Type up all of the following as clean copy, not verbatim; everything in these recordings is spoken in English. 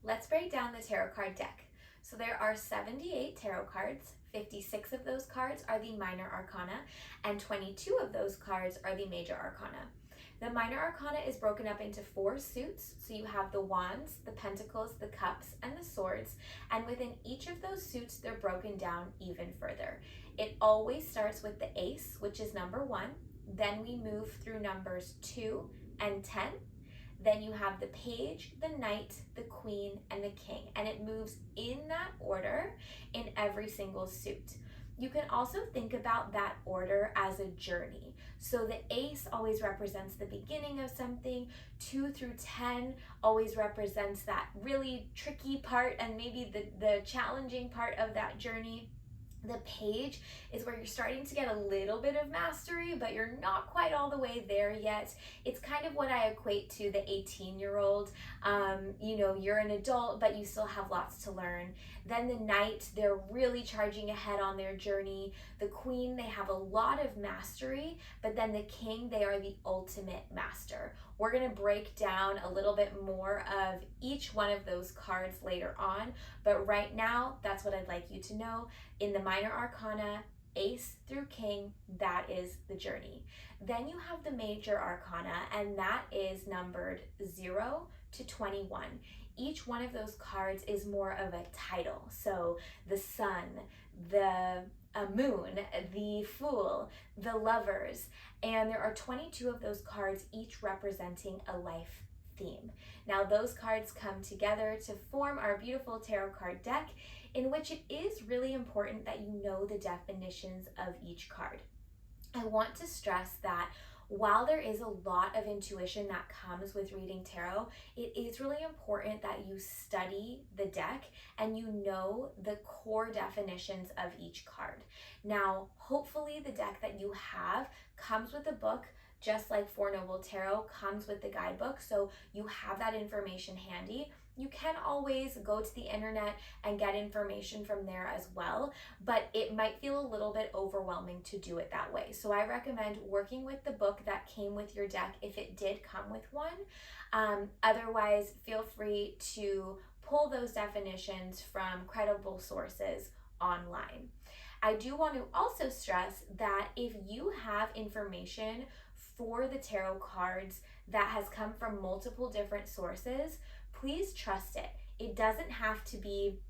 Let's break down the tarot card deck. So there are 78 tarot cards. 56 of those cards are the minor arcana, and 22 of those cards are the major arcana. The minor arcana is broken up into 4 suits. So you have the wands, the pentacles, the cups, and the swords. And within each of those suits, they're broken down even further. It always starts with the ace, which is number 1. Then we move through numbers 2 and 10. Then you have the page, the knight, the queen, and the king. And it moves in that order in every single suit. You can also think about that order as a journey. So the ace always represents the beginning of something. 2 through 10 always represents that really tricky part and maybe the challenging part of that journey. The page is where you're starting to get a little bit of mastery, but you're not quite all the way there yet. It's kind of what I equate to the 18-year-old. You're an adult, but you still have lots to learn. Then the knight, they're really charging ahead on their journey. The queen, they have a lot of mastery, but then the king, they are the ultimate master. We're going to break down a little bit more of each one of those cards later on, but right now, that's what I'd like you to know. In the minor arcana, ace through king, that is the journey. Then you have the major arcana, and that is numbered 0 to 21. Each one of those cards is more of a title. So the sun, the moon, the fool, the lovers, and there are 22 of those cards, each representing a life theme. Now those cards come together to form our beautiful tarot card deck, in which it is really important that you know the definitions of each card. I want to stress that while there is a lot of intuition that comes with reading tarot, it is really important that you study the deck and you know the core definitions of each card. Now, hopefully the deck that you have comes with a book, just like Four Noble Tarot comes with the guidebook, so you have that information handy. You can always go to the internet and get information from there as well, but it might feel a little bit overwhelming to do it that way. So I recommend working with the book that came with your deck if it did come with one. Otherwise, feel free to pull those definitions from credible sources online. I do want to also stress that if you have information for the tarot cards that has come from multiple different sources, please trust it. It doesn't have to be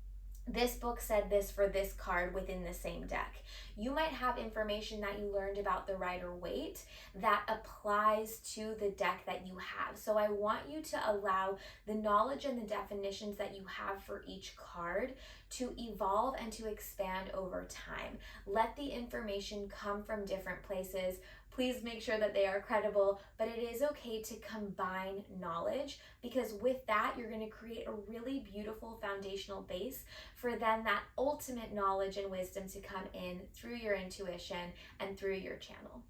this book said this for this card within the same deck. You might have information that you learned about the Rider-Waite that applies to the deck that you have. So I want you to allow the knowledge and the definitions that you have for each card to evolve and to expand over time. Let the information come from different places. Please make sure that they are credible, but it is okay to combine knowledge, because with that, you're going to create a really beautiful foundational base for then that ultimate knowledge and wisdom to come in through your intuition and through your channel.